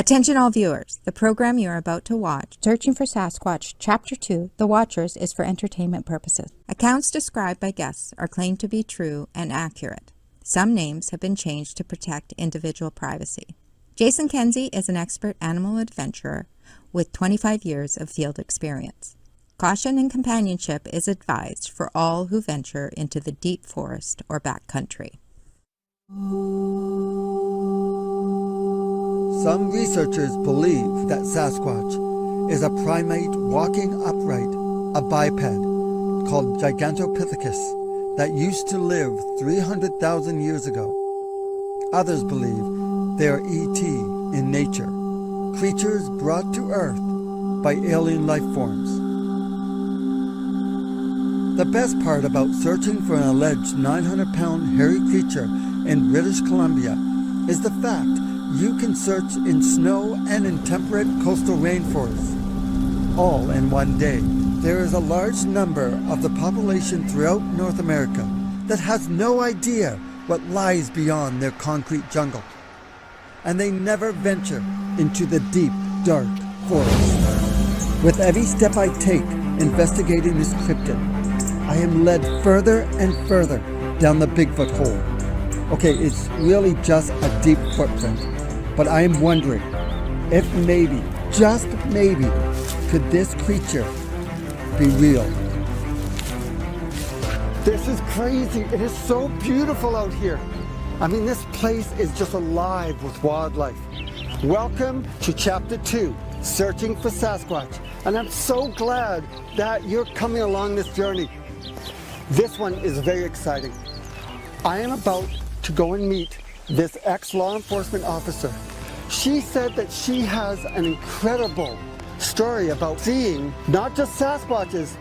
Attention all viewers, the program you are about to watch, Searching for Sasquatch, Chapter 2, The Watchers, is for entertainment purposes. Accounts described by guests are claimed to be true and accurate. Some names have been changed to protect individual privacy. Jason Kenzie is an expert animal adventurer with 25 years of field experience. Caution and companionship is advised for all who venture into the deep forest or backcountry. Some researchers believe that Sasquatch is a primate walking upright, a biped called Gigantopithecus that used to live 300,000 years ago. Others believe they are ET in nature, creatures brought to Earth by alien life forms. The best part about searching for an alleged 900-pound hairy creature in British Columbia is the fact you can search in snow and in temperate coastal rainforests, all in one day. There is a large number of the population throughout North America that has no idea what lies beyond their concrete jungle, and they never venture into the deep, dark forest. With every step I take investigating this cryptid, I am led further and further down the Bigfoot hole. Okay, it's really just a deep footprint, but I am wondering if maybe, just maybe, could this creature be real? This is crazy. It is so beautiful out here. I mean, this place is just alive with wildlife. Welcome to Chapter 2, Searching for Sasquatch. And I'm so glad that you're coming along this journey. This one is very exciting. I am about to go and meet this ex-law enforcement officer. She said that she has an incredible story about seeing not just Sasquatches,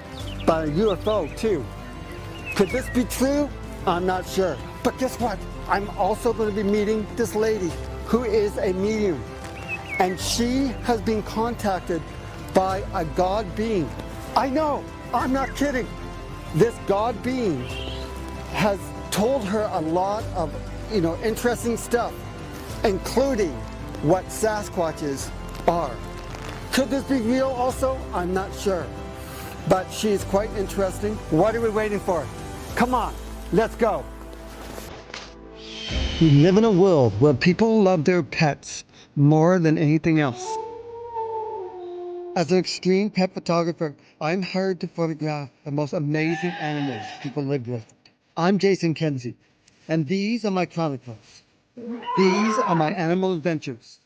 but a UFO too. Could this be true? I'm not sure. But guess what? I'm also going to be meeting this lady who is a medium. And she has been contacted by a God being. I know, I'm not kidding. This God being has told her a lot of, interesting stuff, including what Sasquatches are. Could this be real also? I'm not sure. But she's quite interesting. What are we waiting for? Come on, let's go. We live in a world where people love their pets more than anything else. As an extreme pet photographer, I'm hired to photograph the most amazing animals people live with. I'm Jason Kenzie, and these are my chronicles. These are my animal adventures.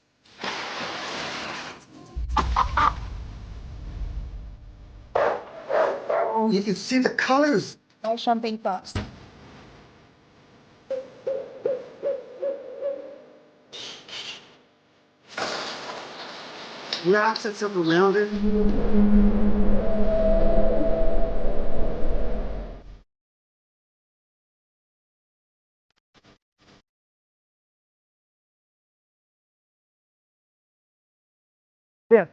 Oh, you can see the colors. No champagne pops. Grass that's up around it. This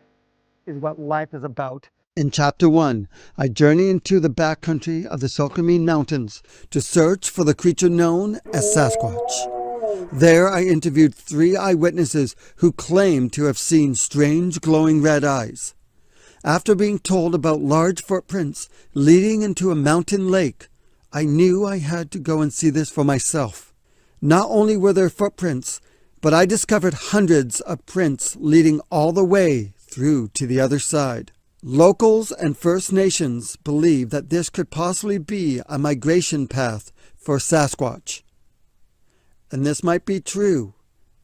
is what life is about. In Chapter 1, I journey into the backcountry of the Sackrison Mountains to search for the creature known as Sasquatch. There I interviewed 3 eyewitnesses who claimed to have seen strange glowing red eyes. After being told about large footprints leading into a mountain lake, I knew I had to go and see this for myself. Not only were there footprints, but I discovered hundreds of prints leading all the way through to the other side. Locals and First Nations believe that this could possibly be a migration path for Sasquatch. And this might be true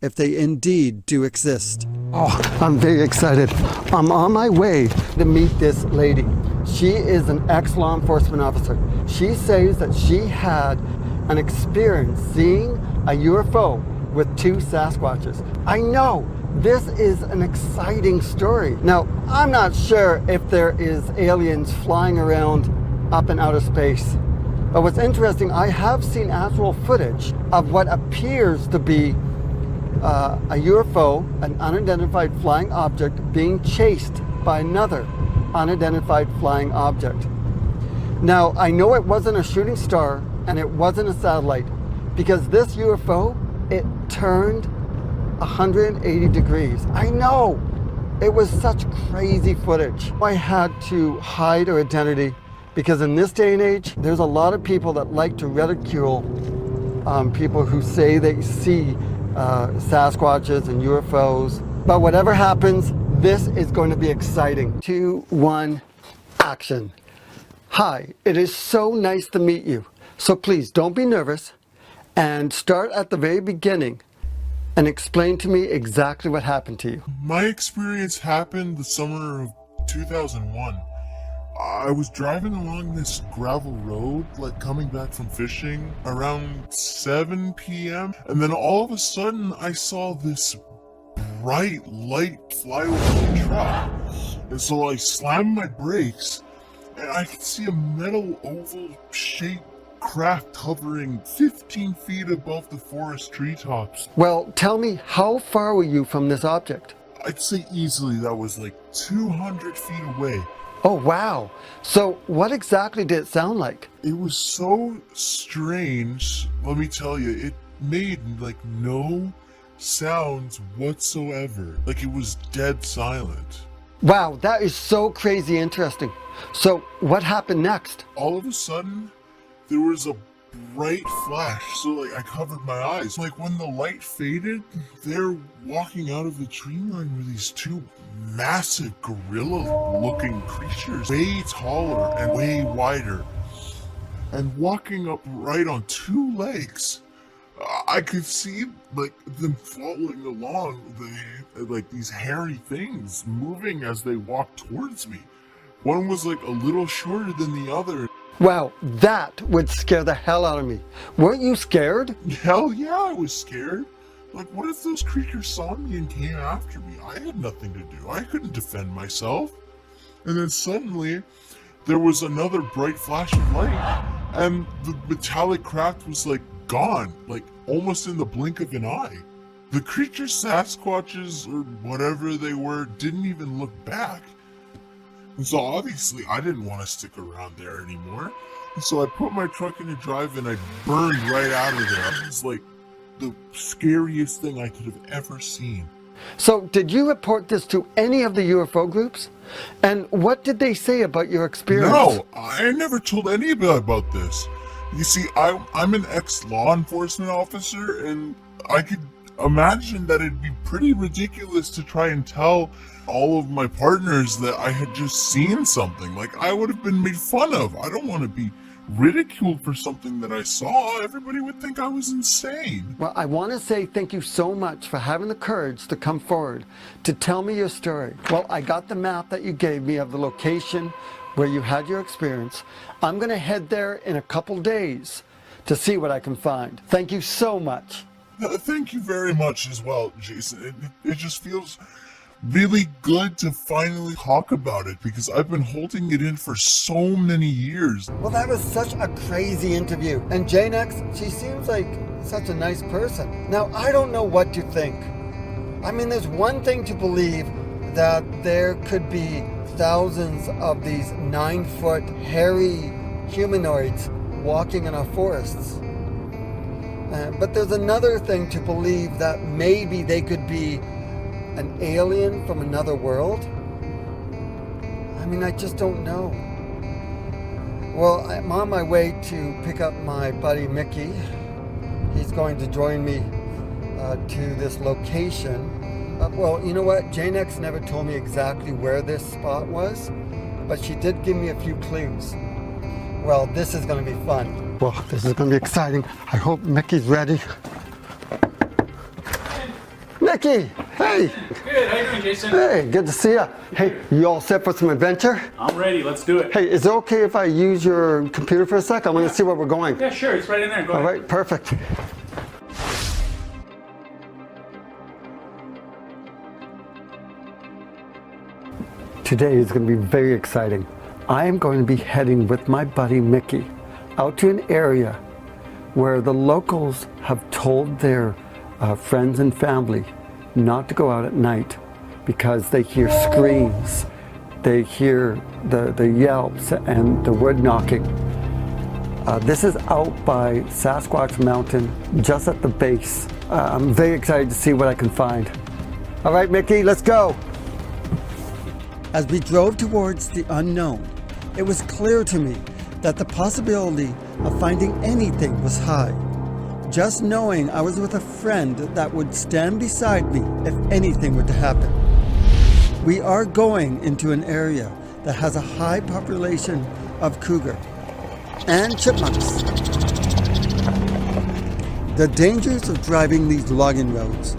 if they indeed do exist. Oh, I'm very excited. I'm on my way to meet this lady. She is an ex-law enforcement officer. She says that she had an experience seeing a UFO with 2 Sasquatches. I know, this is an exciting story. Now, I'm not sure if there is aliens flying around up in outer space. But what's interesting, I have seen actual footage of what appears to be a UFO, an unidentified flying object, being chased by another unidentified flying object. Now, I know it wasn't a shooting star and it wasn't a satellite, because this UFO, it turned 180 degrees. I know. It was such crazy footage. I had to hide her identity because in this day and age, there's a lot of people that like to ridicule people who say they see Sasquatches and UFOs. But whatever happens, this is going to be exciting. 2, 1, action. Hi, it is so nice to meet you. So please don't be nervous and start at the very beginning and explain to me exactly what happened to you. My experience happened the summer of 2001. I was driving along this gravel road, like coming back from fishing around 7 p.m. And then all of a sudden I saw this bright light fly over the truck. And so I slammed my brakes and I could see a metal oval shaped craft hovering 15 feet above the forest treetops. Well, tell me, how far were you from this object? I'd say easily that was like 200 feet away. Oh, wow. So what exactly did it sound like? It was so strange, let me tell you, it made like no sounds whatsoever. Like it was dead silent. Wow, that is so crazy interesting. So what happened next? All of a sudden, there was a bright flash, so like I covered my eyes. Like when the light faded, there walking out of the tree line were these two massive gorilla-looking creatures, way taller and way wider, and walking up right on 2 legs. I could see like them following along, like these hairy things moving as they walked towards me. One was like a little shorter than the other. Wow, that would scare the hell out of me. Weren't you scared? Hell yeah, I was scared. Like, what if those creatures saw me and came after me? I had nothing to do. I couldn't defend myself. And then suddenly, there was another bright flash of light, and the metallic craft was like gone, like almost in the blink of an eye. The creatures, Sasquatches, or whatever they were, didn't even look back. And so obviously I didn't want to stick around there anymore. And so I put my truck in a drive and I burned right out of there. It was like the scariest thing I could have ever seen. So did you report this to any of the UFO groups? And what did they say about your experience? No, I never told anybody about this. You see, I'm an ex-law enforcement officer, and I could imagine that it'd be pretty ridiculous to try and tell all of my partners that I had just seen something. Like, I would have been made fun of. I don't want to be ridiculed for something that I saw. Everybody would think I was insane. Well, I want to say thank you so much for having the courage to come forward to tell me your story. Well, I got the map that you gave me of the location where you had your experience. I'm going to head there in a couple days to see what I can find. Thank you so much. Thank you very much as well, Jason. It just feels really good to finally talk about it because I've been holding it in for so many years. Well, that was such a crazy interview. And Jane X, she seems like such a nice person. Now, I don't know what to think. I mean, there's one thing to believe that there could be thousands of these 9-foot hairy humanoids walking in our forests. But there's another thing to believe that maybe they could be an alien from another world. I mean, I just don't know. Well, I'm on my way to pick up my buddy Mickey. He's going to join me to this location. Well, you know what? Jane X never told me exactly where this spot was, but she did give me a few clues. Well, this is going to be fun. Well, this is going to be exciting. I hope Mickey's ready. Mickey, hey. Good, how you doing, Jason? Hey, good to see you. Hey, you all set for some adventure? I'm ready, let's do it. Hey, is it okay if I use your computer for a sec? I want to see where we're going. Yeah, sure, it's right in there, go All ahead. right, perfect. Today is going to be very exciting. I am going to be heading with my buddy Mickey out to an area where the locals have told their friends and family not to go out at night because they hear screams, they hear the yelps and the wood knocking. This is out by Sasquatch Mountain, just at the base I'm very excited to see what I can find. All right, Mickey, let's go. As we drove towards the unknown, it was clear to me that the possibility of finding anything was high. Just knowing I was with a friend that would stand beside me if anything were to happen. We are going into an area that has a high population of cougar and chipmunks. The dangers of driving these logging roads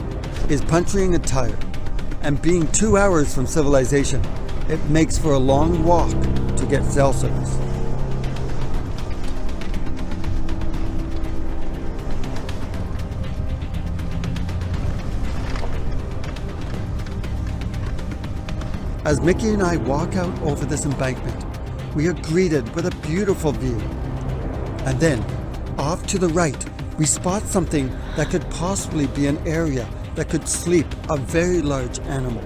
is puncturing a tire, and being 2 hours from civilization, it makes for a long walk to get cell service. As Mickey and I walk out over this embankment, we are greeted with a beautiful view. And then, off to the right, we spot something that could possibly be an area that could sleep a very large animal.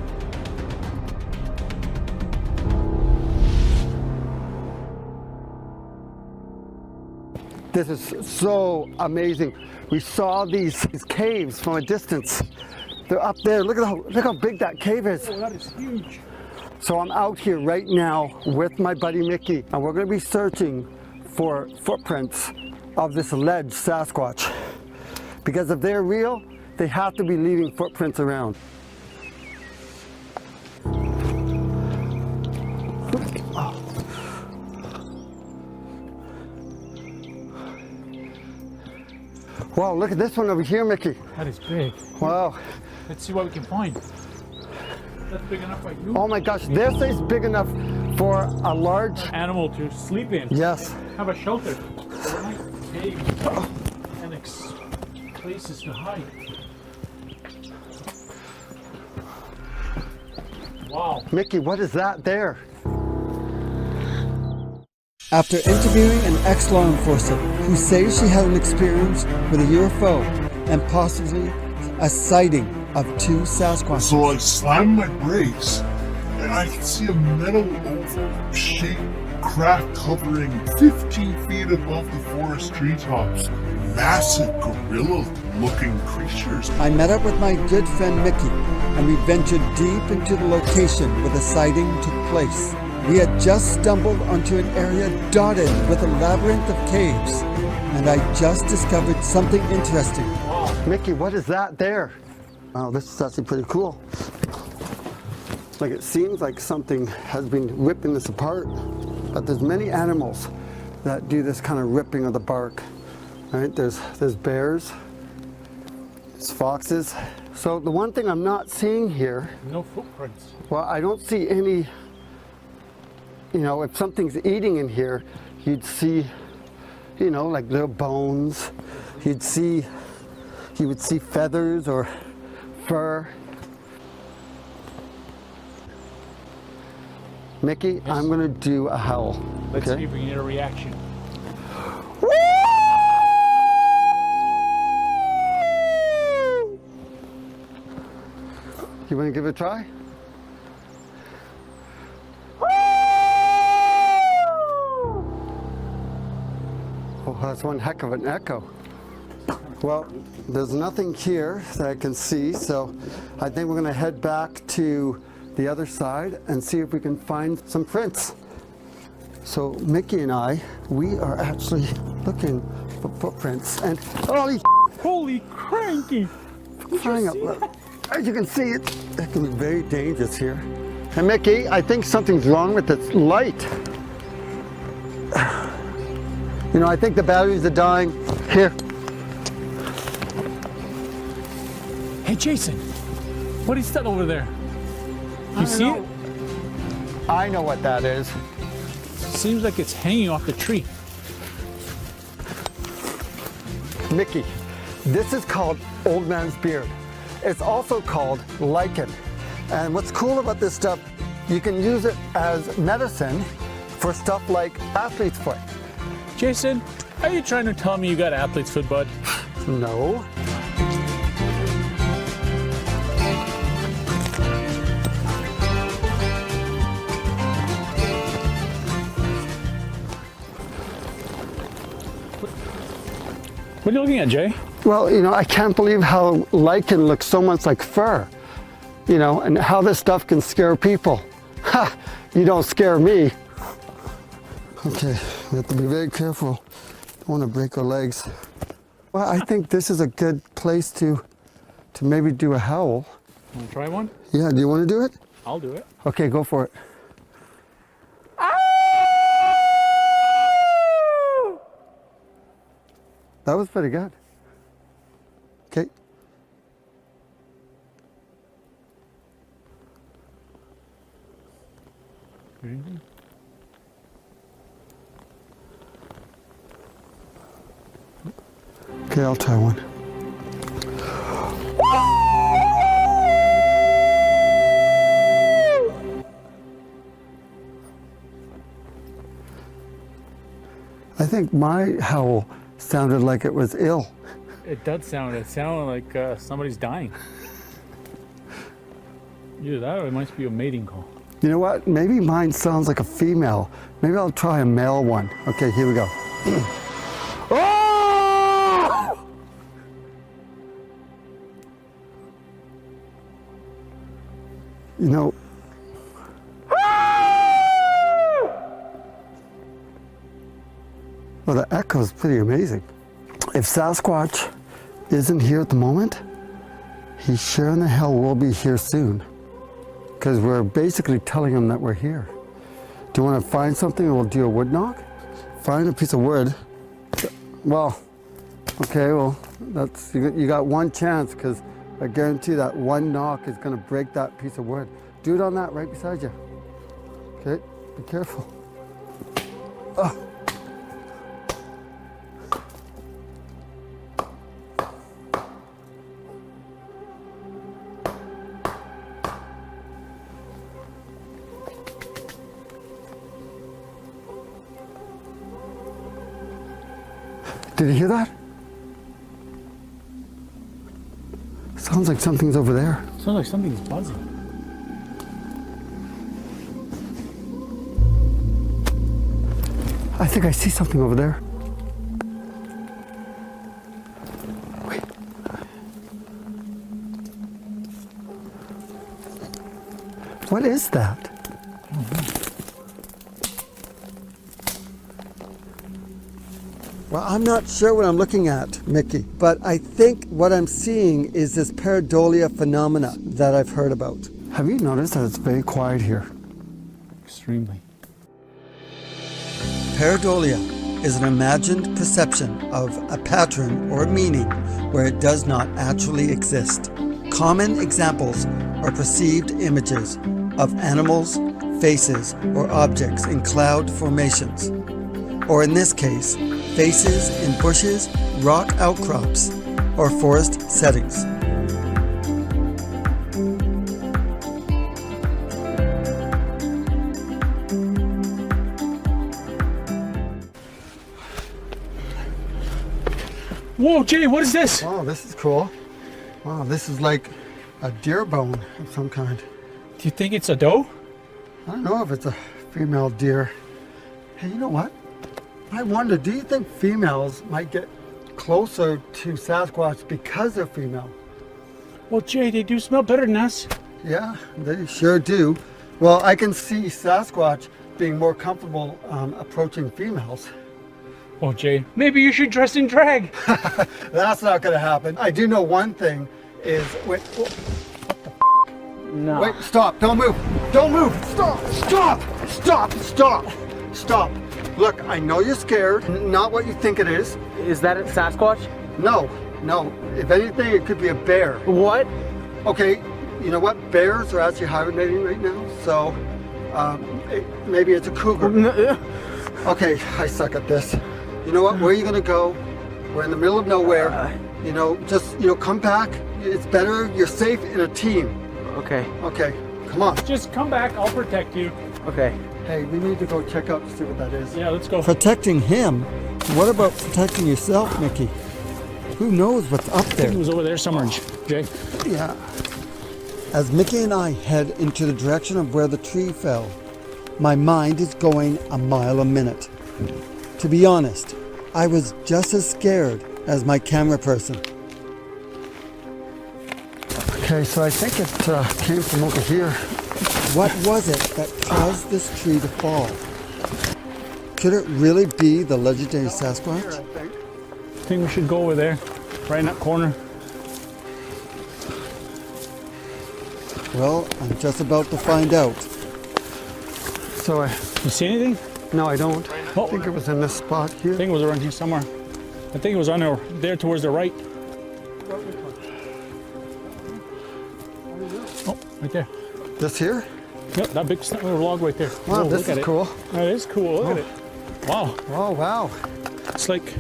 This is so amazing. We saw these caves from a distance. They're up there. Look how big that cave is. Oh, that is huge. So I'm out here right now with my buddy Mickey, and we're going to be searching for footprints of this alleged Sasquatch. Because if they're real, they have to be leaving footprints around. Wow, look at this one over here, Mickey. That is big. Wow. Let's see what we can find. That's big enough for you. Oh my gosh, this is big enough for a large Animal to sleep in. Yes. Have a shelter. They're like caves and places to hide. Wow. Mickey, what is that there? After interviewing an ex-law enforcer who says she had an experience with a UFO and possibly a sighting of 2 Sasquatches. So I slammed my brakes, and I can see a metal oval shaped craft hovering 15 feet above the forest treetops. Massive gorilla-looking creatures. I met up with my good friend Mickey, and we ventured deep into the location where the sighting took place. We had just stumbled onto an area dotted with a labyrinth of caves, and I just discovered something interesting. Mickey, what is that there? Wow, this is actually pretty cool. Like, it seems like something has been ripping this apart, but there's many animals that do this kind of ripping of the bark. Right? There's bears, there's foxes. So the one thing I'm not seeing here, No footprints. well, I don't see any. You know, if something's eating in here, you'd see, you know, like little bones. You would see feathers or fur. Mickey, Yes. I'm gonna do a howl. Let's Okay? see if we can get a reaction. You wanna give it a try? Oh, that's one heck of an echo. Well, there's nothing here that I can see, so I think we're gonna head back to the other side and see if we can find some prints. So Mickey and I, we are actually looking for footprints, and Holy cranky! crying out loud. As you can see, it can be very dangerous here. And Mickey, I think something's wrong with this light. You know, I think the batteries are dying. Here. Hey Jason, what is that over there? You see it? I know what that is. Seems like it's hanging off the tree. Mickey, this is called old man's beard. It's also called lichen. And what's cool about this stuff, you can use it as medicine for stuff like athlete's foot. Jason, are you trying to tell me you got athlete's foot, bud? No. What are you looking at, Jay? Well, you know, I can't believe how lichen looks so much like fur, you know, and how this stuff can scare people. Ha! You don't scare me. Okay, we have to be very careful. Don't want to break our legs. Well, I think this is a good place to maybe do a howl. Want to try one? Yeah, do you want to do it? I'll do it. Okay, go for it. That was pretty good. Okay. Okay, I'll try one. I think my howl sounded like it was ill. It sounded like somebody's dying. Either that or it might be a mating call. You know what? Maybe mine sounds like a female. Maybe I'll try a male one. Okay, here we go. Oh! You know, well, the echo is pretty amazing. If Sasquatch isn't here at the moment, he sure in the hell will be here soon. Because we're basically telling him that we're here. Do you want to find something and we'll do a wood knock? Find a piece of wood. Well, okay, well, that's you got one chance, because I guarantee that one knock is going to break that piece of wood. Do it on that right beside you. Okay, be careful. Oh. Did you hear that? Sounds like something's over there. Sounds like something's buzzing. I think I see something over there. Wait. What is that? Well, I'm not sure what I'm looking at, Mickey, but I think what I'm seeing is this pareidolia phenomena that I've heard about. Have you noticed that it's very quiet here? Extremely. Pareidolia is an imagined perception of a pattern or meaning where it does not actually exist. Common examples are perceived images of animals, faces, or objects in cloud formations, or in this case, faces in bushes, rock outcrops, or forest settings. Whoa, Jay, what is this? Wow, this is cool. Wow, this is like a deer bone of some kind. Do you think it's a doe? I don't know if it's a female deer. Hey, you know what? I wonder, do you think females might get closer to Sasquatch because they're female? Well, Jay, they do smell better than us. Yeah, they sure do. Well, I can see Sasquatch being more comfortable approaching females. Well, Jay, maybe you should dress in drag. That's not going to happen. I do know one thing is... Wait, No. wait, stop, don't move. Don't move, stop, stop, stop, stop, stop. Look, I know you're scared, not what you think it is. Is that a Sasquatch? No, no, if anything, it could be a bear. What? Okay, you know what? Bears are actually hibernating right now, so maybe it's a cougar. Okay, I suck at this. You know what? Where are you gonna go? We're in the middle of nowhere. You know, just, come back. It's better, you're safe in a team. Okay. Okay, come on. Just come back, I'll protect you. Okay. Hey, we need to go check out to see what that is. Yeah, let's go. Protecting him? What about protecting yourself, Mickey? Who knows what's up I think there? it was over there somewhere, Jay. Yeah. As Mickey and I head into the direction of where the tree fell, my mind is going a mile a minute. To be honest, I was just as scared as my camera person. Okay, so I think it came from over here. What was it that caused this tree to fall? Could it really be the legendary Sasquatch? I think we should go over there, right in that corner. Well, I'm just about to find out. So, You see anything? no, I don't. Oh. I think it was in this spot here. I think it was around here somewhere. I think it was on there towards the right. Oh, right there. This here? Yep, that big little log right there. Wow, Whoa, this look at is it. cool. That is cool. Look at it. Wow. Oh, wow. It's like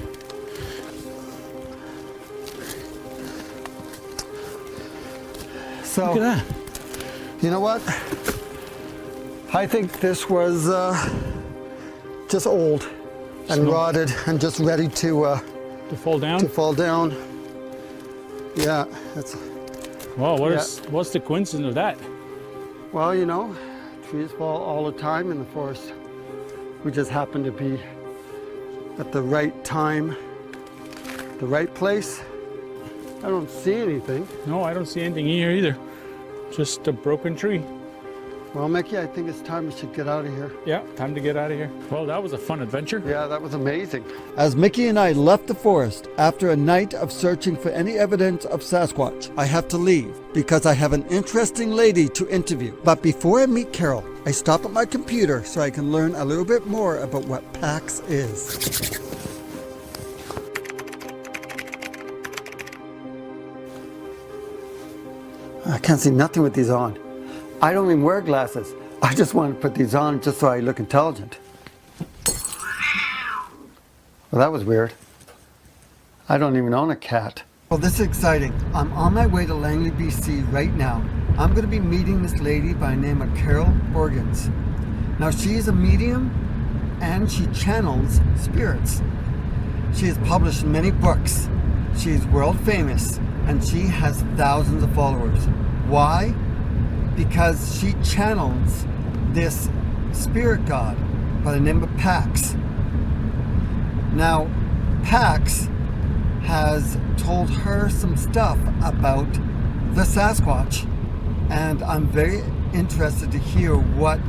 So, look at that. you know what? I think this was just old and Snow. rotted and just ready to To fall down. fall down. Yeah, that's, Wow, what's the coincidence of that? well, you know, trees fall all the time in the forest. We just happen to be at the right time, the right place. I don't see anything. No, I don't see anything here either. Just a broken tree. Well, Mickey, I think it's time we should get out of here. Yeah, time to get out of here. Well, that was a fun adventure. Yeah, that was amazing. As Mickey and I left the forest after a night of searching for any evidence of Sasquatch, I have to leave because I have an interesting lady to interview. But before I meet Carole, I stop at my computer so I can learn a little bit more about what PAX is. I can't see nothing with these on. I don't even wear glasses. I just want to put these on just so I look intelligent. Well, that was weird. I don't even own a cat. Well, this is exciting. I'm on my way to Langley, BC right now. I'm going to be meeting this lady by the name of Carole Borgens. Now, she is a medium and she channels spirits. She has published many books. She is world famous and she has thousands of followers. Why? Because she channels this spirit god by the name of Pax. Now, Pax has told her some stuff about the Sasquatch, and I'm very interested to hear what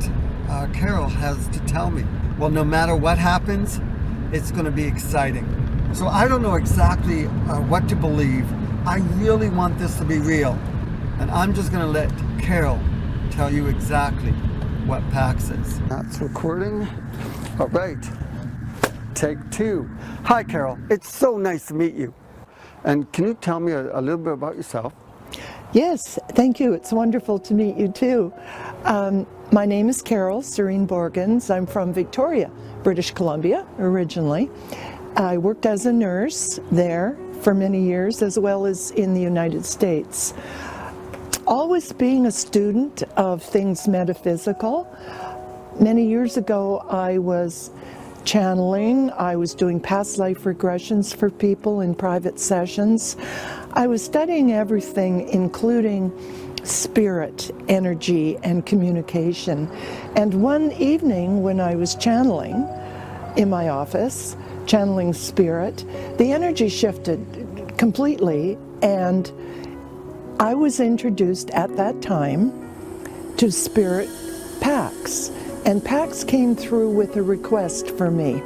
Carole has to tell me. Well, no matter what happens, it's going to be exciting. So I don't know exactly what to believe. I really want this to be real. And I'm just going to let Carole tell you exactly what PAX is. That's recording. All right. Take two. Hi, Carole. It's so nice to meet you. And can you tell me a little bit about yourself? Yes, thank you. It's wonderful to meet you too. My name is Carole, Serene Borgens. I'm from Victoria, British Columbia, originally. I worked as a nurse there for many years, as well as in the United States. Always being a student of things metaphysical. Many years ago, I was channeling. I was doing past life regressions for people in private sessions. I was studying everything, including spirit, energy, and communication. And one evening when I was channeling in my office, channeling spirit, the energy shifted completely, and I was introduced at that time to Spirit Pax, and Pax came through with a request for me.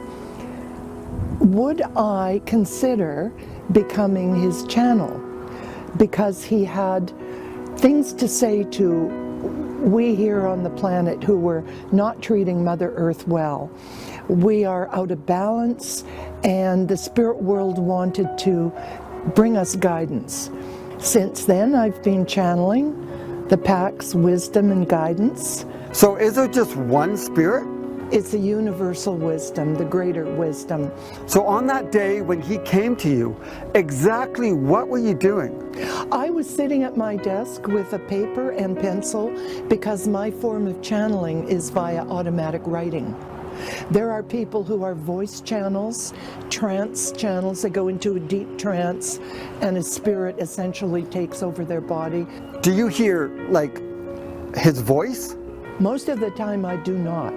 Would I consider becoming his channel? Because he had things to say to we here on the planet who were not treating Mother Earth well. We are out of balance, and the spirit world wanted to bring us guidance. Since then, I've been channeling the Pax wisdom and guidance. So is there just one spirit? It's a universal wisdom, the greater wisdom. So on that day when he came to you, exactly what were you doing? I was sitting at my desk with a paper and pencil because my form of channeling is via automatic writing. There are people who are voice channels, trance channels. They go into a deep trance and a spirit essentially takes over their body. Do you hear, like, his voice? Most of the time I do not.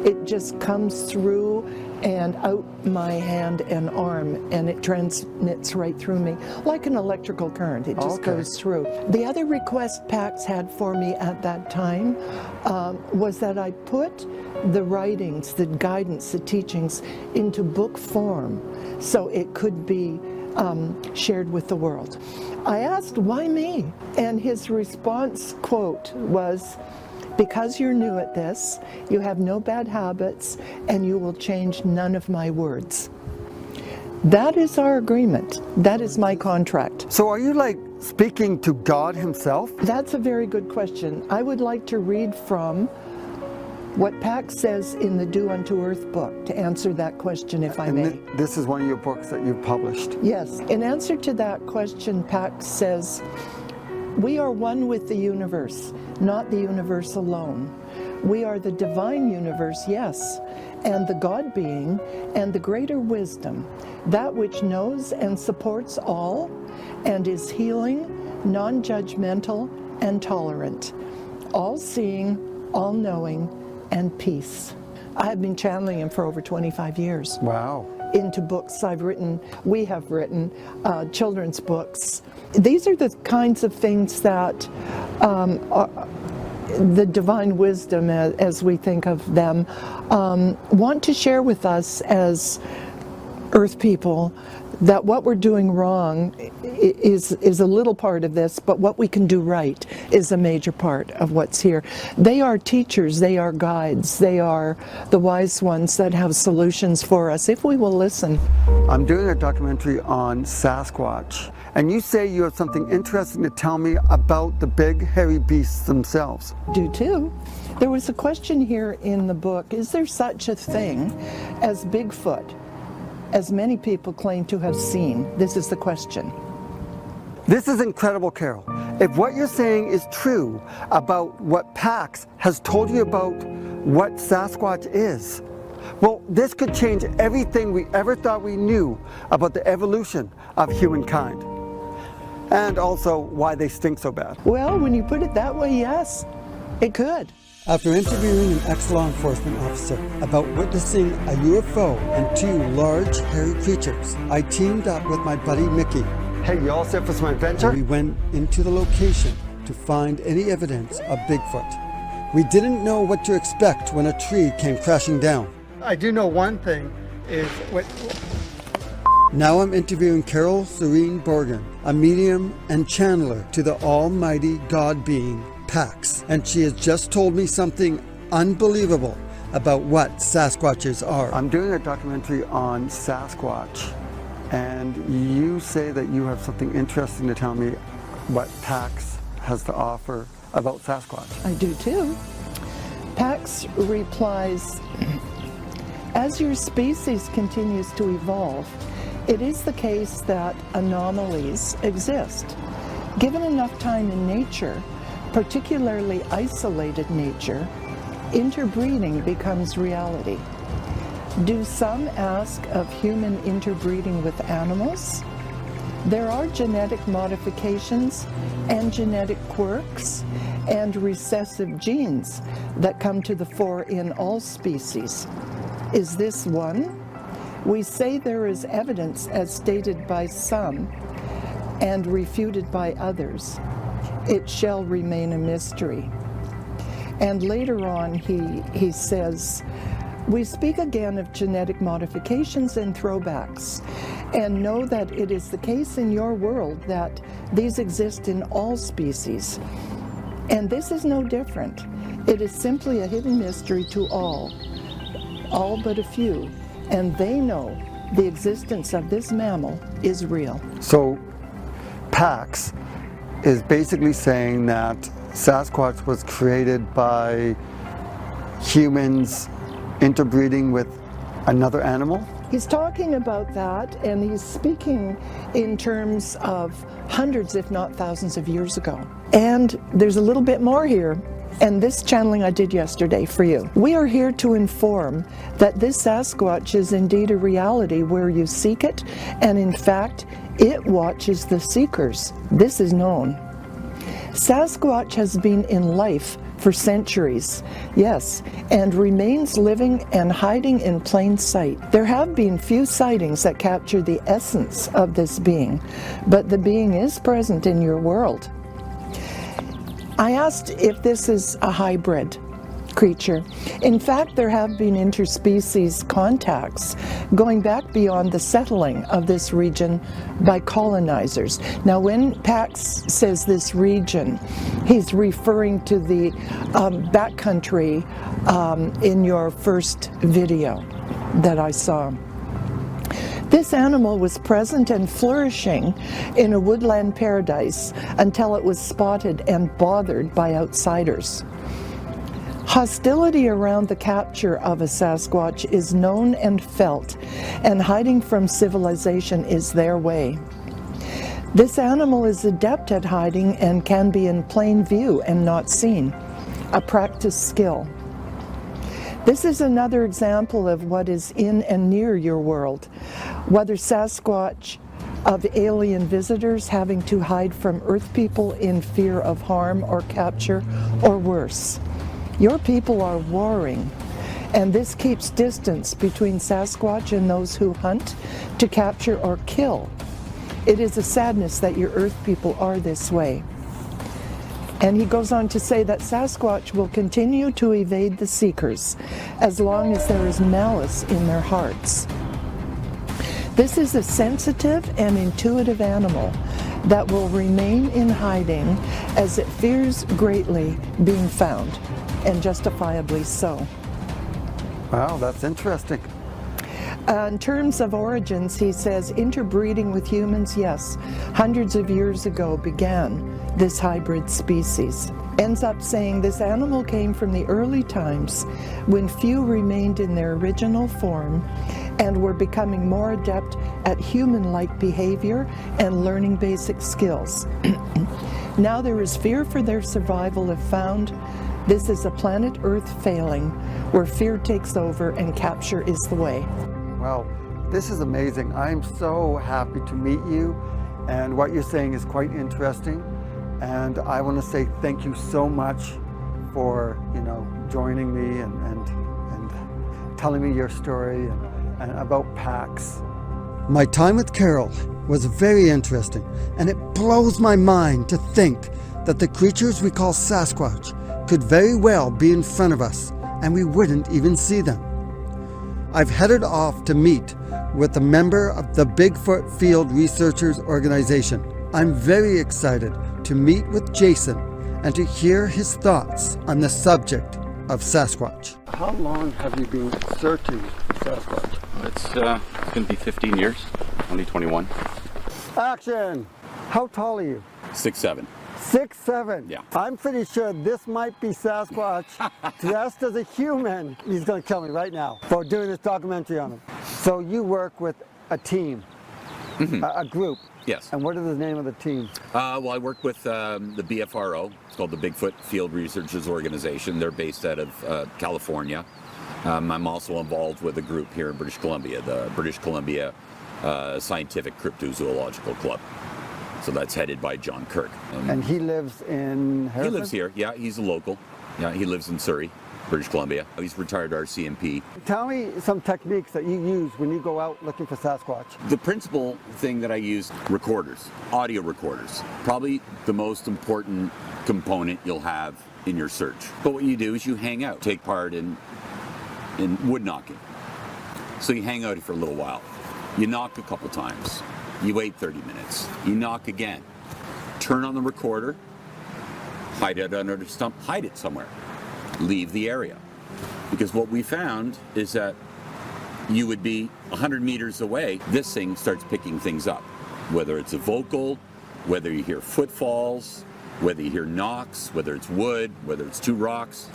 It just comes through and out my hand and arm, and it transmits right through me like an electrical current. It just goes through. The other request Pax had for me at that time was that I put the writings, the guidance, the teachings into book form so it could be shared with the world. I asked, why me? And his response quote was, because you're new at this, you have no bad habits, and you will change none of my words. That is our agreement. That is my contract. So are you like speaking to God himself? That's a very good question. I would like to read from what Pax says in the Do Unto Earth book to answer that question, if I may. This is one of your books that you've published. Yes. In answer to that question, Pax says, we are one with the universe, not the universe alone. We are the divine universe, yes, and the God being, and the greater wisdom, that which knows and supports all, and is healing, non-judgmental, and tolerant, all-seeing, all-knowing, and peace. I have been channeling him for over 25 years. Wow. Into books we have written children's books. These are the kinds of things that the divine wisdom, as we think of them, want to share with us as Earth people, that what we're doing wrong is a little part of this, but what we can do right is a major part of what's here. They are teachers, they are guides, they are the wise ones that have solutions for us if we will listen. I'm doing a documentary on Sasquatch, and you say you have something interesting to tell me about the big hairy beasts themselves. Do too. There was a question here in the book, is there such a thing as Bigfoot, as many people claim to have seen? This is the question. This is incredible, Carole. If what you're saying is true about what Pax has told you about what Sasquatch is, well, this could change everything we ever thought we knew about the evolution of humankind. And also why they stink so bad. Well, when you put it that way, yes, it could. After interviewing an ex-law enforcement officer about witnessing a UFO and two large, hairy creatures, I teamed up with my buddy Mickey. Hey, you all set for some adventure? We went into the location to find any evidence of Bigfoot. We didn't know what to expect when a tree came crashing down. I do know one thing is Now I'm interviewing Carole Serene Borgen, a medium and channeler to the almighty God being, Pax, and she has just told me something unbelievable about what Sasquatches are. I'm doing a documentary on Sasquatch, and you say that you have something interesting to tell me what Pax has to offer about Sasquatch. I do too. Pax replies, as your species continues to evolve, it is the case that anomalies exist. Given enough time in nature, particularly isolated nature, interbreeding becomes reality. Do some ask of human interbreeding with animals? There are genetic modifications and genetic quirks and recessive genes that come to the fore in all species. Is this one? We say there is evidence as stated by some and refuted by others. It shall remain a mystery. And later on he says, we speak again of genetic modifications and throwbacks, and know that it is the case in your world that these exist in all species. And this is no different. It is simply a hidden mystery to all but a few, and they know the existence of this mammal is real. So Pax is basically saying that Sasquatch was created by humans interbreeding with another animal? He's talking about that, and he's speaking in terms of hundreds, if not thousands of years ago. And there's a little bit more here, and this channeling I did yesterday for you. We are here to inform that this Sasquatch is indeed a reality where you seek it, and in fact, it watches the seekers. This is known. Sasquatch has been in life for centuries, yes, and remains living and hiding in plain sight. There have been few sightings that capture the essence of this being, but the being is present in your world. I asked if this is a hybrid creature. In fact, there have been interspecies contacts going back beyond the settling of this region by colonizers. Now, when Pax says this region, he's referring to the backcountry in your first video that I saw. This animal was present and flourishing in a woodland paradise until it was spotted and bothered by outsiders. Hostility around the capture of a Sasquatch is known and felt, and hiding from civilization is their way. This animal is adept at hiding and can be in plain view and not seen, a practiced skill. This is another example of what is in and near your world, whether Sasquatch of alien visitors having to hide from Earth people in fear of harm or capture, or worse. Your people are warring, and this keeps distance between Sasquatch and those who hunt to capture or kill. It is a sadness that your Earth people are this way. And he goes on to say that Sasquatch will continue to evade the seekers as long as there is malice in their hearts. This is a sensitive and intuitive animal that will remain in hiding as it fears greatly being found, and justifiably so. Wow, that's interesting. In terms of origins, he says interbreeding with humans, yes, hundreds of years ago began this hybrid species. Ends up saying this animal came from the early times when few remained in their original form and were becoming more adept at human-like behavior and learning basic skills. Now there is fear for their survival if found. This is a planet Earth failing, where fear takes over and capture is the way. Wow, this is amazing. I'm so happy to meet you, and what you're saying is quite interesting. And I want to say thank you so much for, joining me and telling me your story and about Pax. My time with Carole was very interesting, and it blows my mind to think that the creatures we call Sasquatch could very well be in front of us, and we wouldn't even see them. I've headed off to meet with a member of the Bigfoot Field Researchers Organization. I'm very excited to meet with Jason and to hear his thoughts on the subject of Sasquatch. How long have you been searching for Sasquatch? It's going to be 15 years, only 21. Action! How tall are you? 6'7". 6'7". Yeah. I'm pretty sure this might be Sasquatch dressed as a human. He's going to kill me right now for doing this documentary on him. So you work with a team, a group. Yes. And what is the name of the team? Well, I work with the BFRO. It's called the Bigfoot Field Researchers Organization. They're based out of California. I'm also involved with a group here in British Columbia, the British Columbia Scientific Cryptozoological Club. So that's headed by John Kirk. And he lives in Harrison? He lives here. Yeah, he's a local. Yeah, he lives in Surrey, British Columbia. He's retired RCMP. Tell me some techniques that you use when you go out looking for Sasquatch. The principal thing that I use, recorders, audio recorders. Probably the most important component you'll have in your search. But what you do is you hang out, take part in wood knocking. So you hang out for a little while. You knock a couple times. You wait 30 minutes. You knock again. Turn on the recorder, hide it under the stump, hide it somewhere. Leave the area. Because what we found is that you would be 100 meters away, this thing starts picking things up. Whether it's a vocal, whether you hear footfalls, whether you hear knocks, whether it's wood, whether it's two rocks.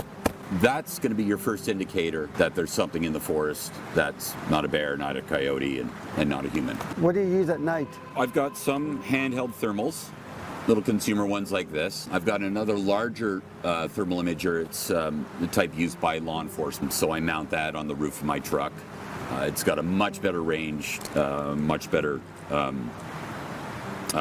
That's going to be your first indicator that there's something in the forest that's not a bear, not a coyote, and not a human. What do you use at night? I've got some handheld thermals, little consumer ones like this. I've got another larger thermal imager. It's the type used by law enforcement, so I mount that on the roof of my truck. It's got a much better range, much better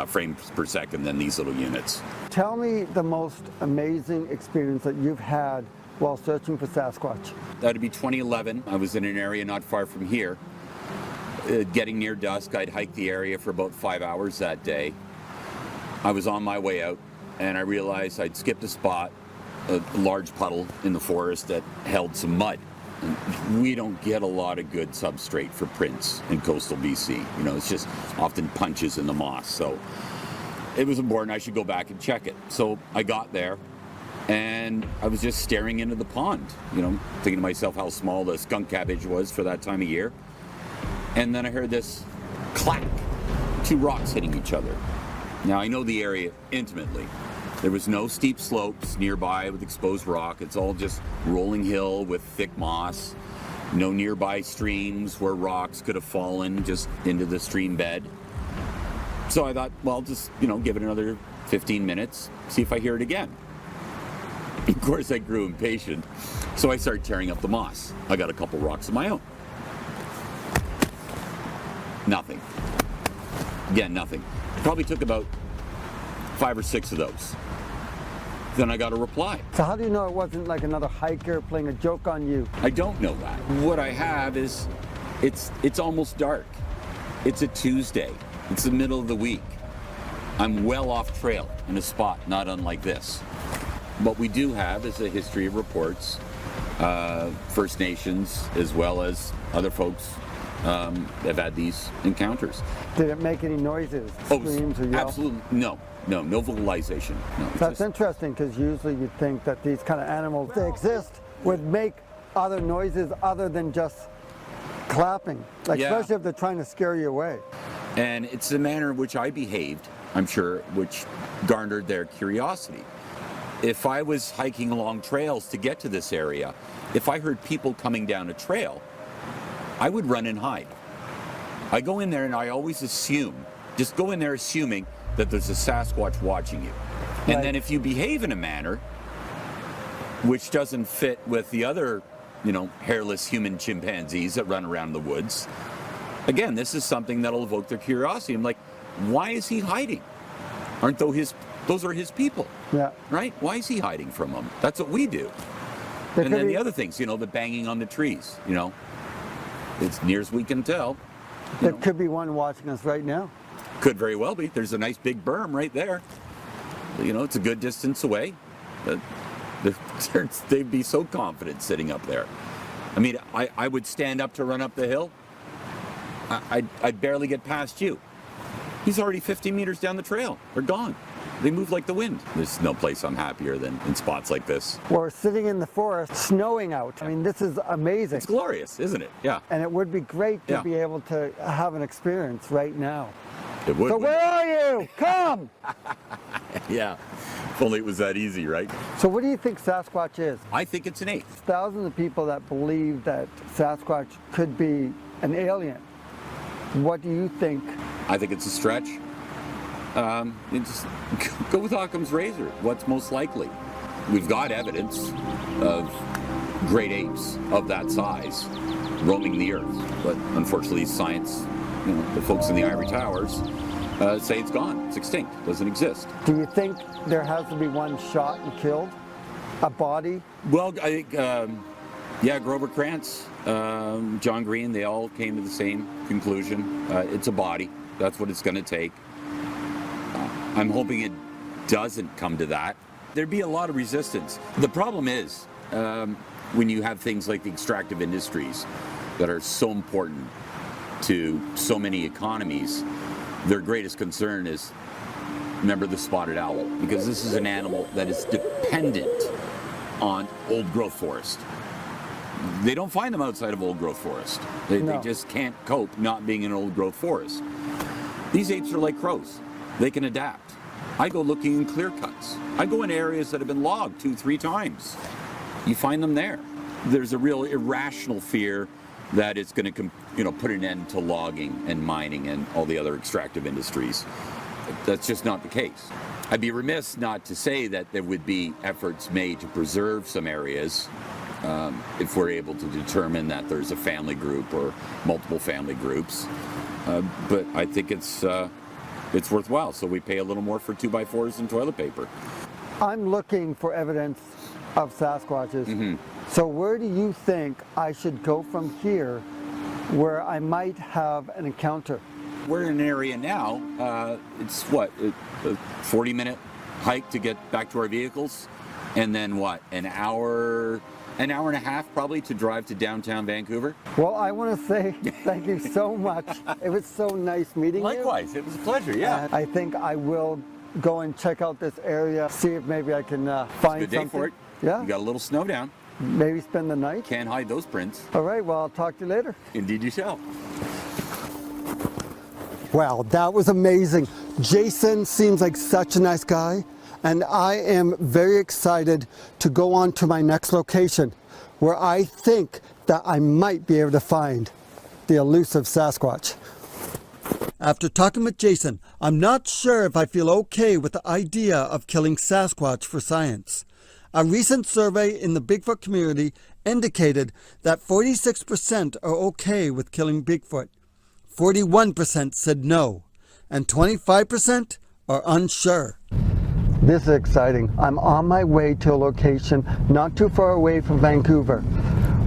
frames per second than these little units. Tell me the most amazing experience that you've had while searching for Sasquatch. That'd be 2011. I was in an area not far from here. Getting near dusk, I'd hiked the area for about 5 hours that day. I was on my way out, and I realized I'd skipped a spot, a large puddle in the forest that held some mud. And we don't get a lot of good substrate for prints in coastal BC. You know, it's just often punches in the moss. So it was important I should go back and check it. So I got there, and I was just staring into the pond, you know, thinking to myself how small the skunk cabbage was for that time of year. And then I heard this clack, two rocks hitting each other. Now I know the area intimately. There was no steep slopes nearby with exposed rock. It's all just rolling hill with thick moss. No nearby streams where rocks could have fallen just into the stream bed. So I thought, well, just, you know, give it another 15 minutes, see if I hear it again. Of course, I grew impatient, so I started tearing up the moss. I got a couple rocks of my own. Nothing. Again, nothing. Probably took about 5 or 6 of those. Then I got a reply. So how do you know it wasn't like another hiker playing a joke on you? I don't know that. What I have is, it's almost dark. It's a Tuesday. It's the middle of the week. I'm well off trail in a spot not unlike this. What we do have is a history of reports, First Nations as well as other folks have had these encounters. Did it make any noises, screams or yells? Absolutely, no vocalization. No, That's interesting, because usually you'd think that these kind of animals, if they exist, would make other noises other than just clapping, like Yeah. especially if they're trying to scare you away. And it's the manner in which I behaved, I'm sure, which garnered their curiosity. If I was hiking along trails to get to this area, if I heard people coming down a trail, I would run and hide. I go in there and I always just go in there assuming that there's a Sasquatch watching you. And Right. then if you behave in a manner which doesn't fit with the other, you know, hairless human chimpanzees that run around the woods, again, this is something that'll evoke their curiosity. I'm like, why is he hiding? Aren't those are his people, Yeah. right? Why is he hiding from them? That's what we do. There And could then be- the other things, you know, the banging on the trees, you know, as near as we can tell. There could be one watching us right now. Could very well be. There's a nice big berm right there. You know, it's a good distance away. But they'd be so confident sitting up there. I mean, I would stand up to run up the hill. I'd barely get past you. He's already 50 meters down the trail. They're gone. They move like the wind. There's no place I'm happier than in spots like this. We're sitting in the forest, snowing out. I mean, this is amazing. It's glorious, isn't it? Yeah, And it would be great to Yeah. be able to have an experience right now. it would. So where are you? Come! Yeah, if only it was that easy, right? So what do you think Sasquatch is? I think it's an 8. Thousands of people that believe that Sasquatch could be an alien. What do you think? I think it's a stretch. You just go with Occam's razor. What's most likely? We've got evidence of great apes of that size roaming the earth, but unfortunately, science, you know, the folks in the ivory towers say it's gone, it's extinct, doesn't exist. Do you think there has to be one shot and killed? A body? Well, I think, yeah, Grover Krantz, John Green, they all came to the same conclusion. It's a body. That's what it's going to take. I'm hoping it doesn't come to that. There'd be a lot of resistance. The problem is, when you have things like the extractive industries that are so important to so many economies, their greatest concern is, remember the spotted owl, because this is an animal that is dependent on old growth forest. They don't find them outside of old growth forest. They just can't cope not being in an old growth forest. These apes are like crows. They can adapt. I go looking in clear cuts. I go in areas that have been logged 2-3 times. You find them there. There's a real irrational fear that it's going to, you know, put an end to logging and mining and all the other extractive industries. That's just not the case. I'd be remiss not to say that there would be efforts made to preserve some areas if we're able to determine that there's a family group or multiple family groups. But I think it's it's worthwhile. So we pay a little more for 2x4s and toilet paper. I'm looking for evidence of Sasquatches. So where do you think I should go from here where I might have an encounter? We're in an area now, it's what, a 40-minute hike to get back to our vehicles, and then what, an hour and a half probably to drive to downtown Vancouver. Well, I want to say thank you so much. It was so nice meeting you. Likewise, it was a pleasure, yeah. I think I will go and check out this area, see if maybe I can find It's a good day something. for it. Yeah. You got a little snow down. Maybe spend the night. Can't hide those prints. All right, well, I'll talk to you later. Indeed you shall. Wow, that was amazing. Jason seems like such a nice guy, and I am very excited to go on to my next location where I think that I might be able to find the elusive Sasquatch. After talking with Jason, I'm not sure if I feel okay with the idea of killing Sasquatch for science. A recent survey in the Bigfoot community indicated that 46% are okay with killing Bigfoot. 41% said no, and 25% are unsure. This is exciting. I'm on my way to a location not too far away from Vancouver,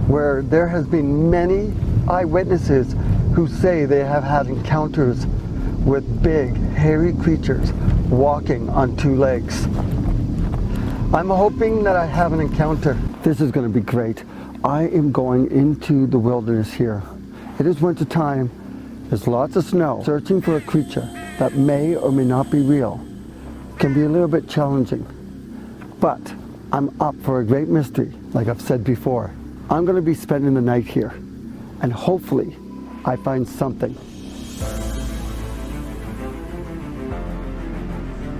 where there has been many eyewitnesses who say they have had encounters with big, hairy creatures walking on two legs. I'm hoping that I have an encounter. This is going to be great. I am going into the wilderness here. It is winter time. There's lots of snow. Searching for a creature that may or may not be real can be a little bit challenging. But I'm up for a great mystery, like I've said before. I'm going to be spending the night here, and hopefully I find something.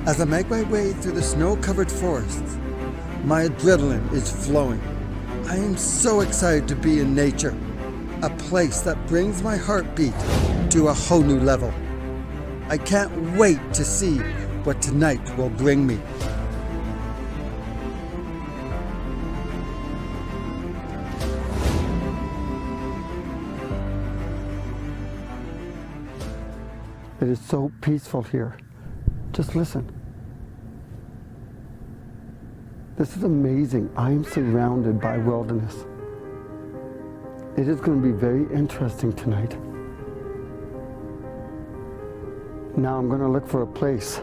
As I make my way through the snow-covered forests, my adrenaline is flowing. I am so excited to be in nature, a place that brings my heartbeat to a whole new level. I can't wait to see what tonight will bring me. It is so peaceful here. Just listen. This is amazing. I am surrounded by wilderness. It is going to be very interesting tonight. Now I'm going to look for a place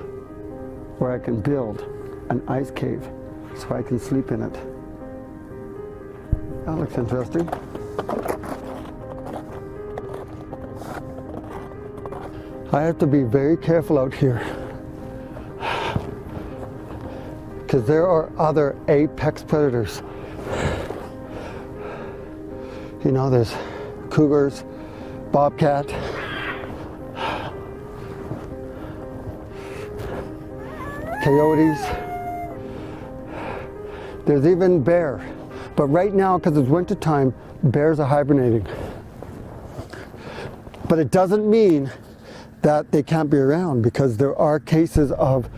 where I can build an ice cave so I can sleep in it. That looks interesting. I have to be very careful out here because there are other apex predators. You know, there's cougars, bobcat, coyotes. There's even bear. But right now, because it's winter time, bears are hibernating. But it doesn't mean that they can't be around, because there are cases of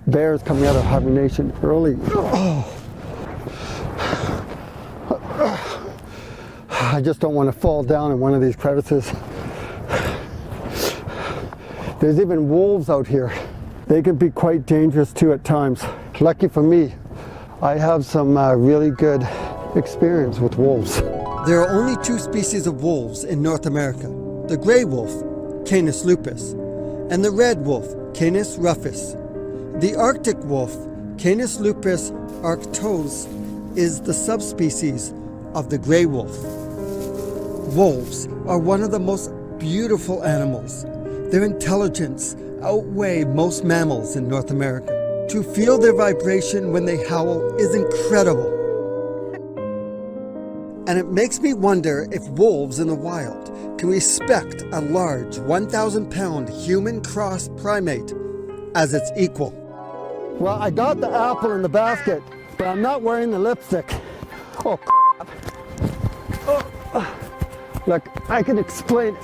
bears coming out of hibernation early. Oh. I just don't want to fall down in one of these crevices. There's even wolves out here. They can be quite dangerous too at times. Lucky for me, I have some really good experience with wolves. There are only two species of wolves in North America: the gray wolf, Canis lupus, and the red wolf, Canis rufus. The Arctic wolf, Canis lupus arctos, is the subspecies of the gray wolf. Wolves are one of the most beautiful animals. Their intelligence outweighs most mammals in North America. To feel their vibration when they howl is incredible. And it makes me wonder if wolves in the wild can respect a large 1,000-pound human cross primate as its equal. Well, I got the apple in the basket, but I'm not wearing the lipstick. Oh, crap. Oh. Look, I can explain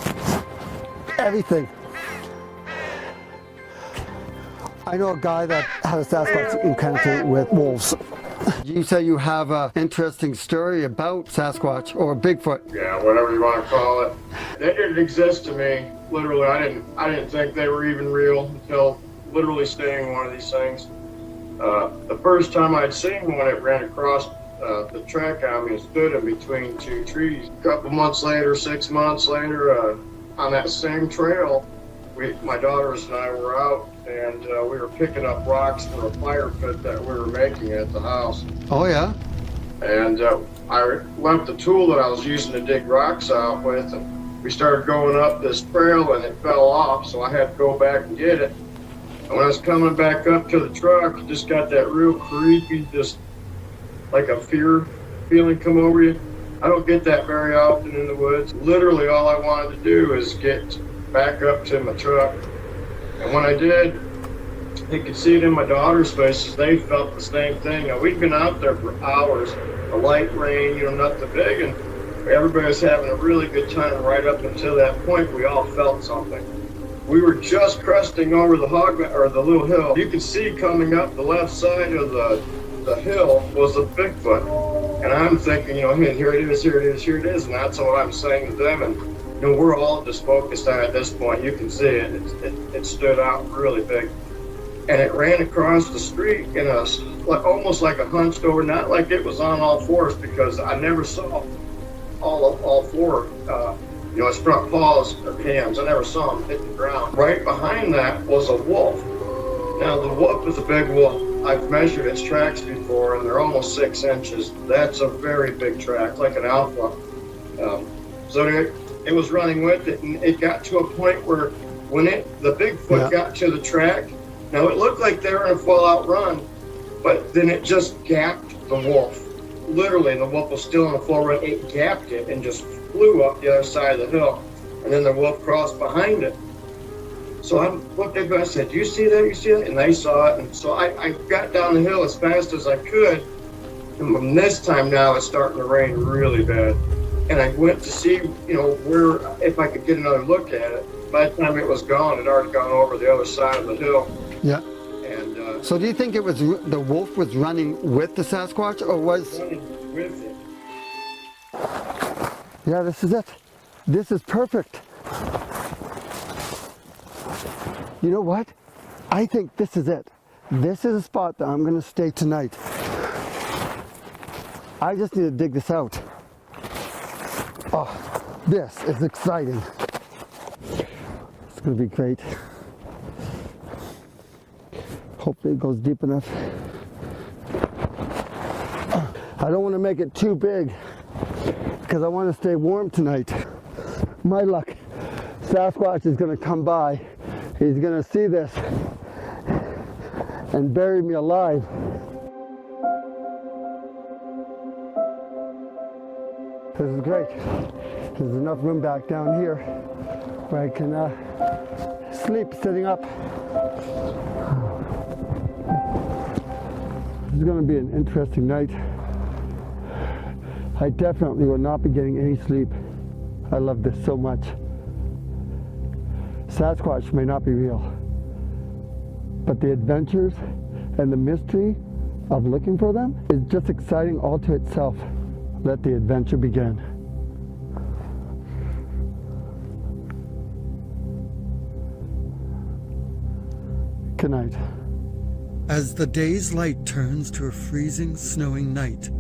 everything. I know a guy that had a Sasquatch encounter with wolves. You say you have an interesting story about Sasquatch or Bigfoot. Yeah, whatever you want to call it. They didn't exist to me. Literally, I didn't think they were even real until literally seeing one of these things. The first time I'd seen one, it ran across the track on me and stood in between two trees. A couple months later, 6 months later, on that same trail, my daughters and I were out, and we were picking up rocks for a fire pit that we were making at the house. Oh, yeah? And I left the tool that I was using to dig rocks out with, and we started going up this trail, and it fell off, so I had to go back and get it. And when I was coming back up to the truck, you just got that real creepy, just like a fear feeling come over you. I don't get that very often in the woods. Literally all I wanted to do is get back up to my truck. And when I did, you could see it in my daughter's faces. They felt the same thing. Now, we'd been out there for hours, a light rain, nothing big, and everybody was having a really good time right up until that point. We all felt something. We were just cresting over the the little hill. You could see coming up the left side of the hill was a Bigfoot. And I'm thinking, hey, here it is, here it is, here it is. And that's what I'm saying to them. And we're all just focused on it at this point. You can see it. It stood out really big. And it ran across the street in almost like a hunched over, not like it was on all fours, because I never saw all four, its front paws or hands. I never saw them hit the ground. Right behind that was a wolf. Now, the wolf is a big wolf. I've measured its tracks before, and they're almost 6 inches. That's a very big track, like an alpha. So it was running with it, and it got to a point where when the Bigfoot got to the track, now it looked like they were in a full-out run, but then it just gapped the wolf. Literally, the wolf was still in a full run. It gapped it and just flew up the other side of the hill, and then the wolf crossed behind it. So I looked at them and I said, "Do you see that? You see that?" And they saw it, and so I got down the hill as fast as I could. And this time now it's starting to rain really bad. And I went to see, where, if I could get another look at it. By the time it was gone, it had already gone over the other side of the hill. Yeah. And so do you think it was the wolf was running with the Sasquatch, or was... Running with it. Yeah, this is it. This is perfect. You know what? I think this is it. This is a spot that I'm going to stay tonight. I just need to dig this out. Oh, this is exciting. It's going to be great. Hopefully it goes deep enough. I don't want to make it too big because I want to stay warm tonight. My luck, Sasquatch is going to come by. He's going to see this and bury me alive. This is great. There's enough room back down here where I can sleep sitting up. This is going to be an interesting night. I definitely will not be getting any sleep. I love this so much. Sasquatch may not be real, but the adventures and the mystery of looking for them is just exciting all to itself. Let the adventure begin. Good night. As the day's light turns to a freezing, snowing night,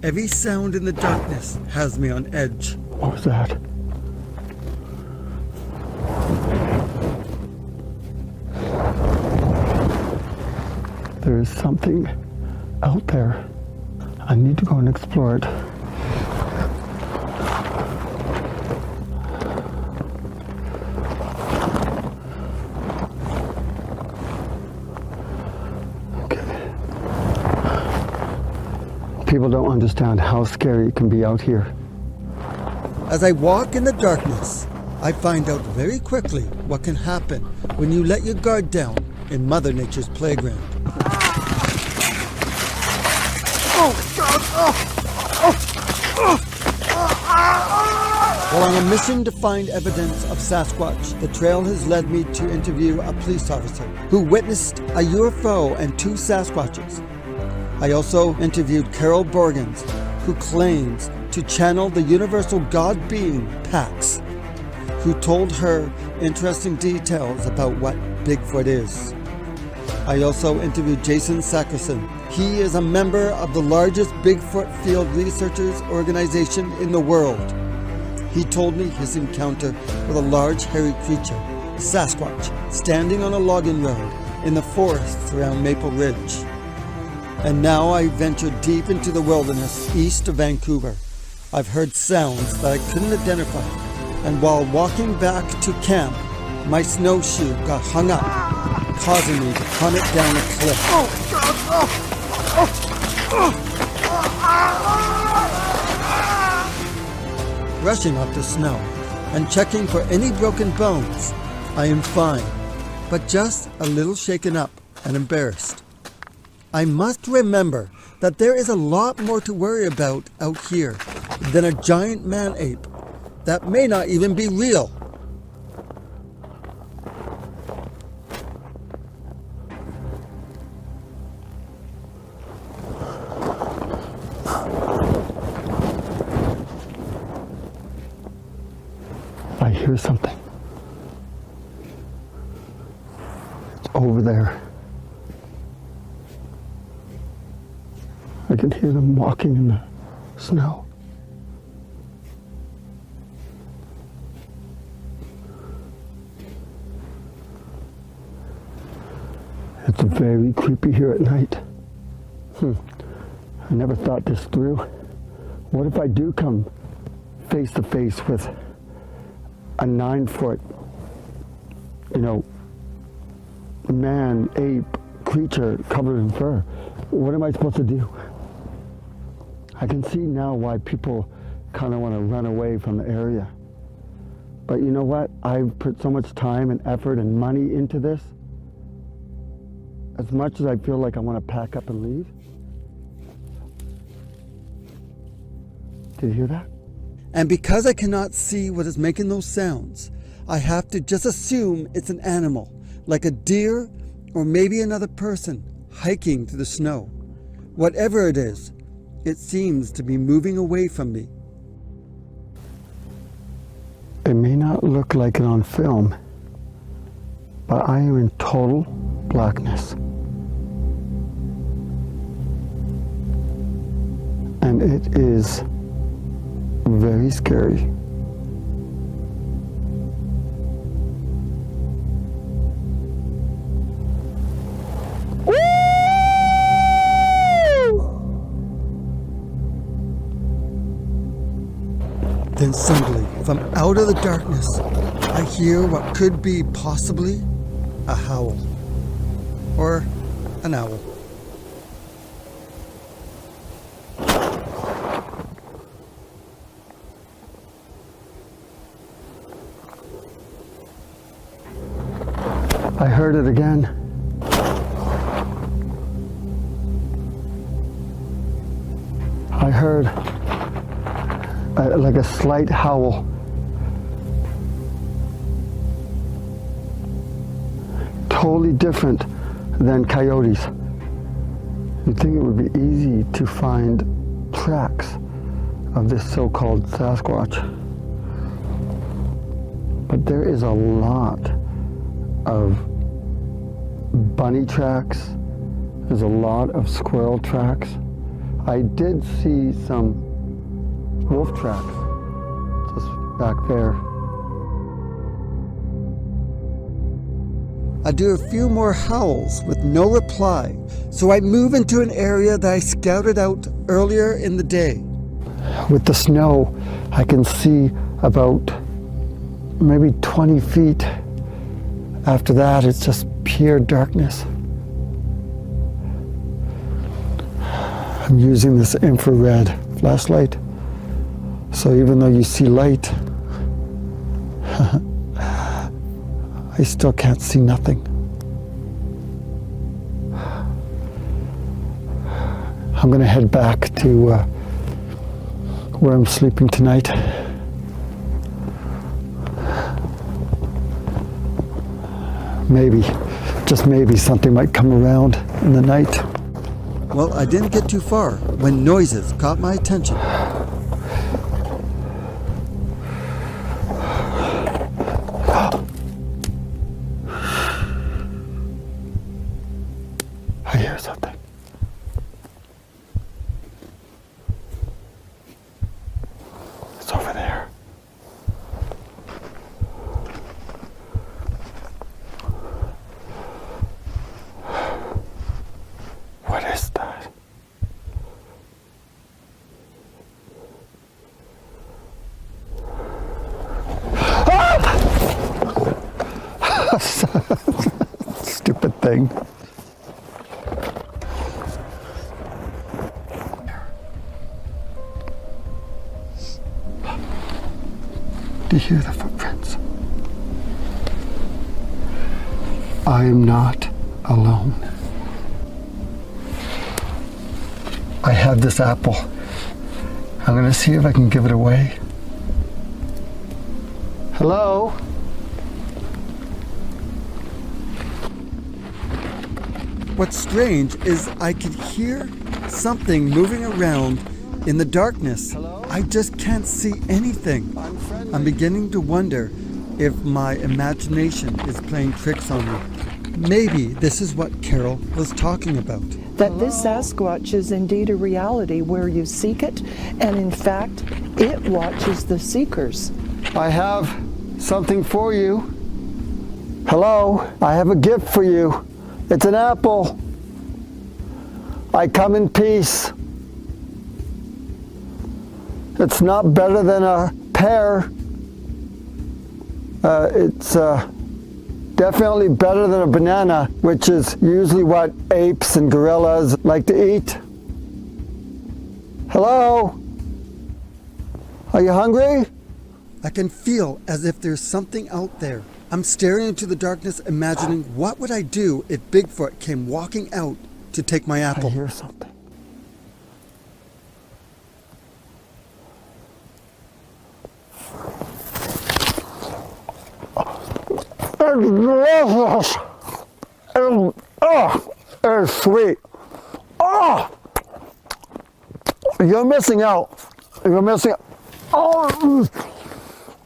every sound in the darkness has me on edge. What was that? There is something out there. I need to go and explore it. People don't understand how scary it can be out here. As I walk in the darkness, I find out very quickly what can happen when you let your guard down in Mother Nature's playground. While on a mission to find evidence of Sasquatch, the trail has led me to interview a police officer who witnessed a UFO and 2 Sasquatches. I also interviewed Carole Borgens, who claims to channel the universal God being Pax, who told her interesting details about what Bigfoot is. I also interviewed Jason Sackrison. He is a member of the largest Bigfoot field researchers organization in the world. He told me his encounter with a large hairy creature, Sasquatch, standing on a logging road in the forests around Maple Ridge. And now I ventured deep into the wilderness east of Vancouver. I've heard sounds that I couldn't identify, and while walking back to camp, my snowshoe got hung up, causing me to plummet down a cliff. Rushing up the snow and checking for any broken bones, I am fine, but just a little shaken up and embarrassed. I must remember that there is a lot more to worry about out here than a giant man-ape that may not even be real. I hear something. It's over there. I can hear them walking in the snow. It's very creepy here at night. I never thought this through. What if I do come face to face with a 9-foot, man, ape, creature covered in fur? What am I supposed to do? I can see now why people kind of want to run away from the area. But you know what? I've put so much time and effort and money into this. As much as I feel like I want to pack up and leave. Did you hear that? And because I cannot see what is making those sounds, I have to just assume it's an animal, like a deer or maybe another person hiking through the snow. Whatever it is, it seems to be moving away from me. It may not look like it on film, but I am in total blackness. And it is very scary. Then suddenly, from out of the darkness, I hear what could be possibly a howl. Or an owl. I heard it again. I heard like a slight howl. Totally different than coyotes. You'd think it would be easy to find tracks of this so-called Sasquatch. But there is a lot of bunny tracks. There's a lot of squirrel tracks. I did see some wolf tracks just back there. I do a few more howls with no reply, so I move into an area that I scouted out earlier in the day. With the snow, I can see about maybe 20 feet. After that, it's just pure darkness. I'm using this infrared flashlight, so even though you see light, I still can't see nothing. I'm gonna head back to where I'm sleeping tonight. Maybe, just maybe, something might come around in the night. Well, I didn't get too far when noises caught my attention. I hear something. It's over there. What is that? Stupid thing. Do you hear the footprints? I am not alone. I have this apple. I'm gonna see if I can give it away. Hello? What's strange is I could hear something moving around in the darkness. I just can't see anything. I'm beginning to wonder if my imagination is playing tricks on me. Maybe this is what Carole was talking about. That this Sasquatch is indeed a reality where you seek it, and in fact, it watches the seekers. I have something for you. Hello, I have a gift for you. It's an apple. I come in peace. It's not better than a pear. It's definitely better than a banana, which is usually what apes and gorillas like to eat. Hello? Are you hungry? I can feel as if there's something out there. I'm staring into the darkness, imagining what would I do if Bigfoot came walking out to take my apple. I hear something. It's delicious. It's sweet. Oh, you're missing out. You're missing out. Oh, it's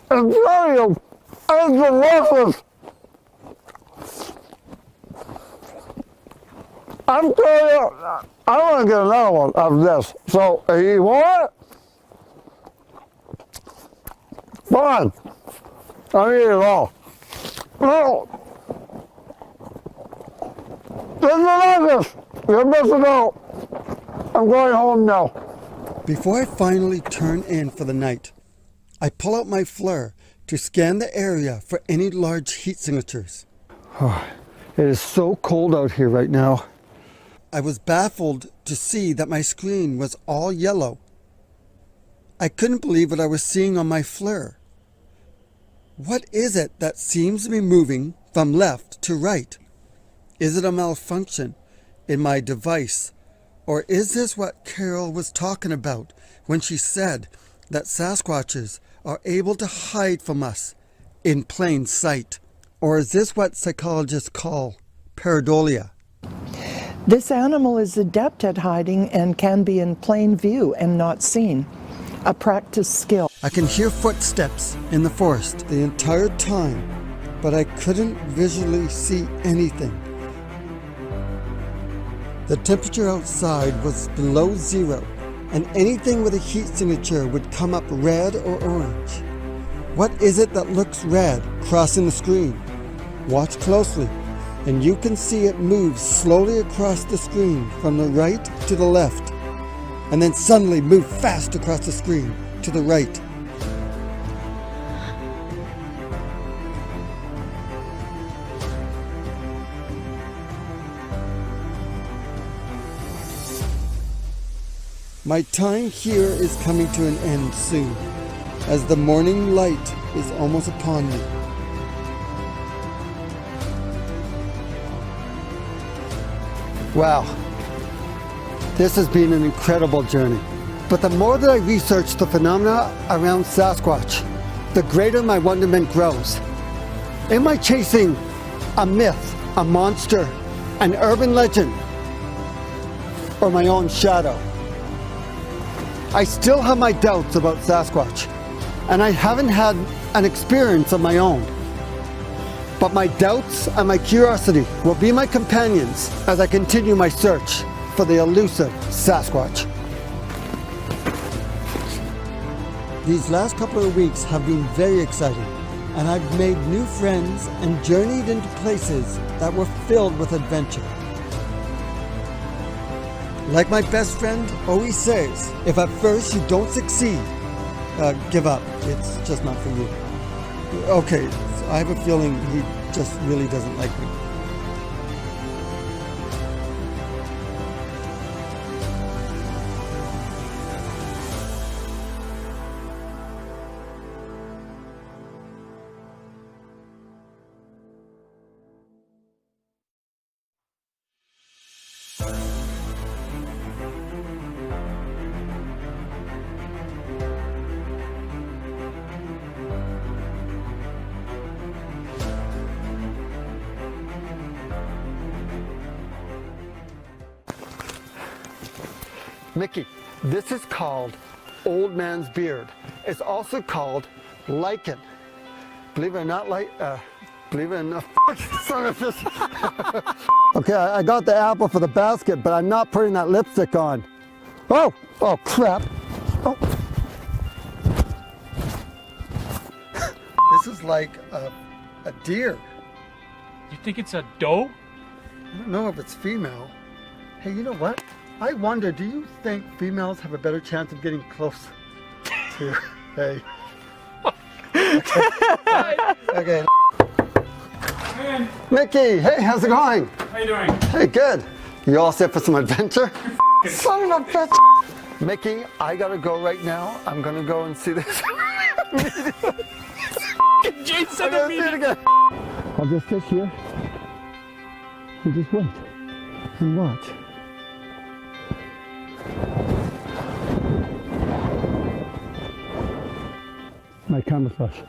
delicious. It's delicious. I'm telling you, I want to get another one of this. So, you want it? Fine. I'll eat it all. No. It's delicious. You're missing out. I'm going home now. Before I finally turn in for the night, I pull out my flare to scan the area for any large heat signatures. Oh, it is so cold out here right now. I was baffled to see that my screen was all yellow. I couldn't believe what I was seeing on my flare. What is it that seems to be moving from left to right? Is it a malfunction in my device? Or is this what Carole was talking about when she said that Sasquatches are able to hide from us in plain sight? Or is this what psychologists call pareidolia? This animal is adept at hiding and can be in plain view and not seen. A practiced skill. I can hear footsteps in the forest the entire time, but I couldn't visually see anything. The temperature outside was below zero, and anything with a heat signature would come up red or orange. What is it that looks red crossing the screen? Watch closely, and you can see it move slowly across the screen from the right to the left, and then suddenly move fast across the screen to the right. My time here is coming to an end soon, as the morning light is almost upon me. Wow, this has been an incredible journey. But the more that I research the phenomena around Sasquatch, the greater my wonderment grows. Am I chasing a myth, a monster, an urban legend? or my own shadow. I still have my doubts about Sasquatch, and I haven't had an experience of my own. But my doubts and my curiosity will be my companions as I continue my search for the elusive Sasquatch. These last couple of weeks have been very exciting, and I've made new friends and journeyed into places that were filled with adventure. Like my best friend always says, if at first you don't succeed, give up. It's just not for you. Okay, so I have a feeling he just really doesn't like me. Mickey, this is called old man's beard. It's also called lichen. Believe it or not, believe it or not, son of a Okay, I got the apple for the basket, but I'm not putting that lipstick on. Oh crap. Oh. This is like a deer. You think it's a doe? I don't know if it's female. Hey, you know what? I wonder, do you think females have a better chance of getting close to... Hey. Okay. Man, Mickey, hey, how's it going? how you doing? Hey, good. You all set for some adventure? Son of a bitch. Mickey, I gotta go right now. I'm gonna go and see this. Jason, I'm gonna see it again. I'll just sit here and just wait and watch. My camouflage.